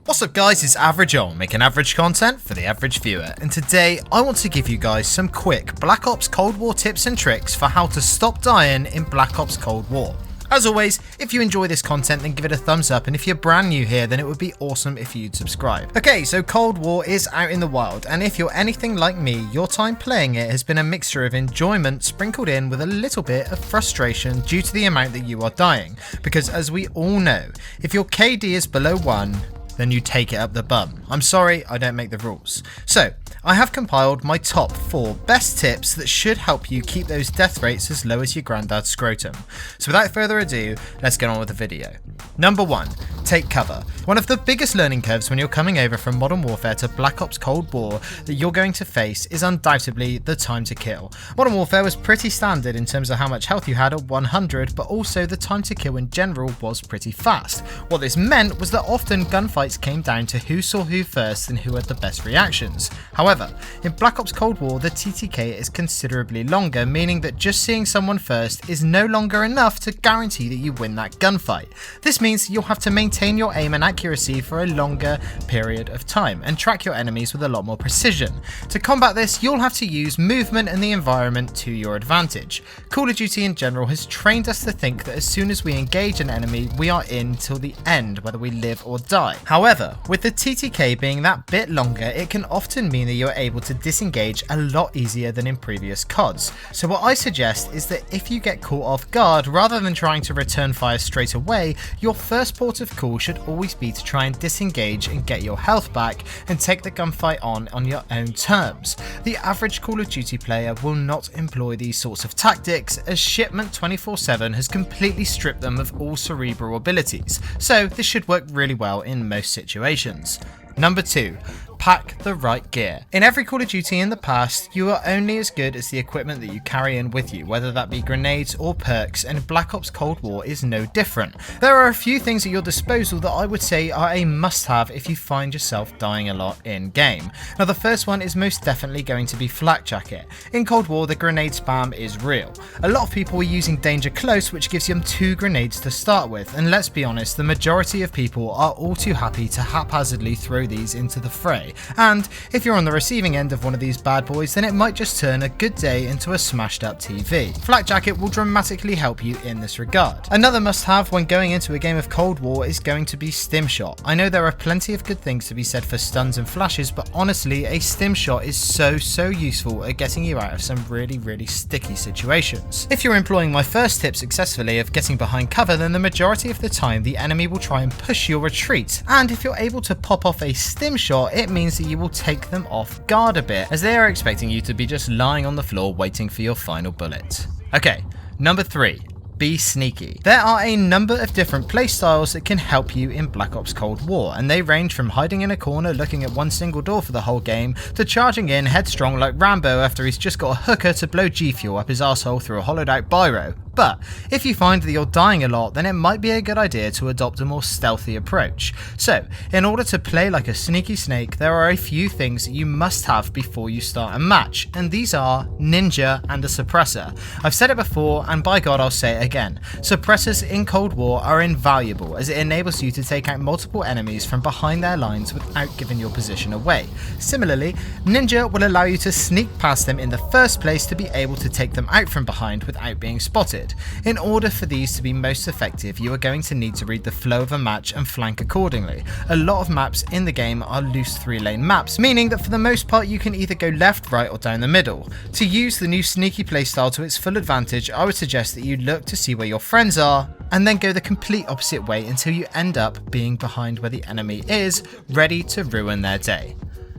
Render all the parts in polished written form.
What's up guys, it's Average making average content for the average viewer, and today I want to give you guys some quick Black Ops Cold War tips and tricks for how to stop dying in Black Ops Cold War. As always, if you enjoy this content then give it a thumbs up, and if you're brand new here then it would be awesome if you'd subscribe. Okay, so Cold War is out in the wild, and if you're anything like me, your time playing it has been a mixture of enjoyment sprinkled in with a little bit of frustration due to the amount that you are dying, because as we all know, if your KD is below 1, then you take it up the bum. I'm sorry, I don't make the rules. So, I have compiled my top 4 best tips that should help you keep those death rates as low as your granddad's scrotum. So without further ado, let's get on with the video. Number 1, take cover. One of the biggest learning curves when you're coming over from Modern Warfare to Black Ops Cold War that you're going to face is undoubtedly the time to kill. Modern Warfare was pretty standard in terms of how much health you had at 100, but also the time to kill in general was pretty fast. What this meant was that often gunfights came down to who saw who first and who had the best reactions. However, in Black Ops Cold War, the TTK is considerably longer, meaning that just seeing someone first is no longer enough to guarantee that you win that gunfight. This means you'll have to maintain your aim and accuracy for a longer period of time and track your enemies with a lot more precision. To combat this, you'll have to use movement and the environment to your advantage. Call of Duty in general has trained us to think that as soon as we engage an enemy, we are in till the end, whether we live or die. However, with the TTK being that bit longer, it can often mean that you're able to disengage a lot easier than in previous CODs. So what I suggest is that if you get caught off guard, rather than trying to return fire straight away, your first port of call should always be to try and disengage and get your health back and take the gunfight on your own terms. The average Call of Duty player will not employ these sorts of tactics, as Shipment 24/7 has completely stripped them of all cerebral abilities, so this should work really well in most situations. Number 2, pack the right gear. In every Call of Duty in the past, you are only as good as the equipment that you carry in with you, whether that be grenades or perks, and Black Ops Cold War is no different. There are a few things at your disposal that I would say are a must-have if you find yourself dying a lot in game. Now the first one is most definitely going to be Flak Jacket. In Cold War, the grenade spam is real. A lot of people were using Danger Close, which gives them 2 grenades to start with, and let's be honest, the majority of people are all too happy to haphazardly throw these into the fray, and if you're on the receiving end of one of these bad boys, then it might just turn a good day into a smashed up TV. Flak Jacket will dramatically help you in this regard. Another must have when going into a game of Cold War is going to be Stim Shot. I know there are plenty of good things to be said for stuns and flashes, but honestly a Stim Shot is so useful at getting you out of some really sticky situations. If you're employing my first tip successfully of getting behind cover, then the majority of the time the enemy will try and push your retreat, and if you're able to pop off a Stim Shot, it means that you will take them off guard a bit, as they are expecting you to be just lying on the floor waiting for your final bullet. Okay, number 3. Be sneaky. There are a number of different playstyles that can help you in Black Ops Cold War, and they range from hiding in a corner looking at one single door for the whole game, to charging in headstrong like Rambo after he's just got a hooker to blow G Fuel up his arsehole through a hollowed out biro. But if you find that you're dying a lot, then it might be a good idea to adopt a more stealthy approach. So, in order to play like a sneaky snake, there are a few things that you must have before you start a match, and these are Ninja and a suppressor. I've said it before, and by God I'll say it again. Suppressors in Cold War are invaluable, as it enables you to take out multiple enemies from behind their lines without giving your position away. Similarly, Ninja will allow you to sneak past them in the first place to be able to take them out from behind without being spotted. In order for these to be most effective, you are going to need to read the flow of a match and flank accordingly. A lot of maps in the game are loose 3-lane maps, meaning that for the most part you can either go left, right or down the middle. To use the new sneaky playstyle to its full advantage, I would suggest that you look to see where your friends are, and then go the complete opposite way until you end up being behind where the enemy is, ready to ruin their day.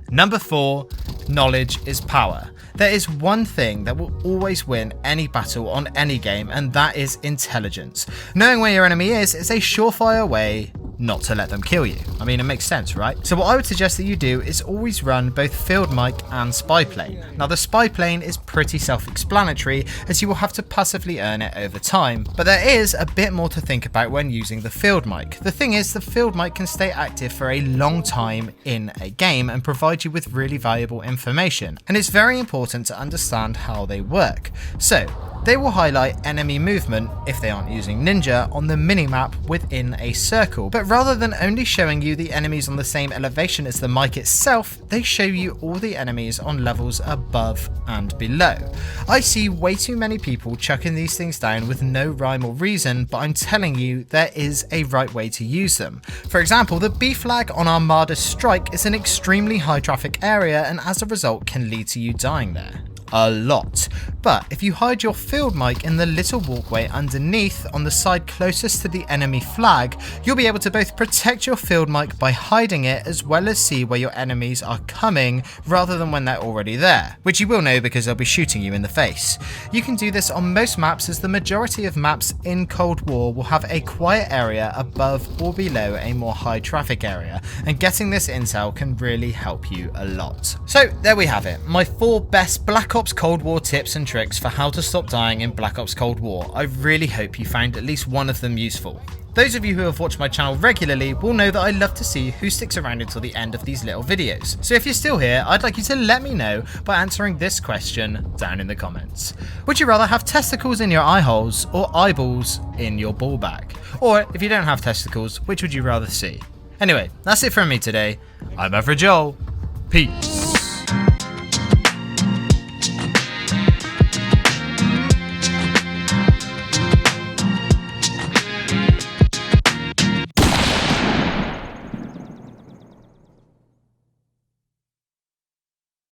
Number 4, knowledge is power. There is one thing that will always win any battle on any game, and that is intelligence. Knowing where your enemy is a surefire way not to let them kill you. I mean, it makes sense, right? So what I would suggest that you do is always run both Field Mic and Spy Plane. Now the Spy Plane is pretty self-explanatory, as you will have to passively earn it over time, but there is a bit more to think about when using the Field Mic. The thing is, the Field Mic can stay active for a long time in a game and provide you with really valuable information, and it's very important to understand how they work. So they will highlight enemy movement, if they aren't using Ninja, on the minimap within a circle. But rather than only showing you the enemies on the same elevation as the mic itself, they show you all the enemies on levels above and below. I see way too many people chucking these things down with no rhyme or reason, but I'm telling you, there is a right way to use them. For example, the B flag on Armada's strike is an extremely high traffic area, and as a result can lead to you dying there a lot. But if you hide your Field Mic in the little walkway underneath on the side closest to the enemy flag, you'll be able to both protect your Field Mic by hiding it, as well as see where your enemies are coming rather than when they're already there, which you will know because they'll be shooting you in the face. You can do this on most maps, as the majority of maps in Cold War will have a quiet area above or below a more high traffic area, and getting this intel can really help you a lot. So there we have it, my 4 best Black Ops Cold War tips and tricks for how to stop dying in Black Ops Cold War. I really hope you found at least one of them useful. Those of you who have watched my channel regularly will know that I love to see who sticks around until the end of these little videos. So if you're still here, I'd like you to let me know by answering this question down in the comments. Would you rather have testicles in your eye holes or eyeballs in your ball bag? Or if you don't have testicles, which would you rather see? Anyway, that's it from me today. I'm Average Joel. Peace.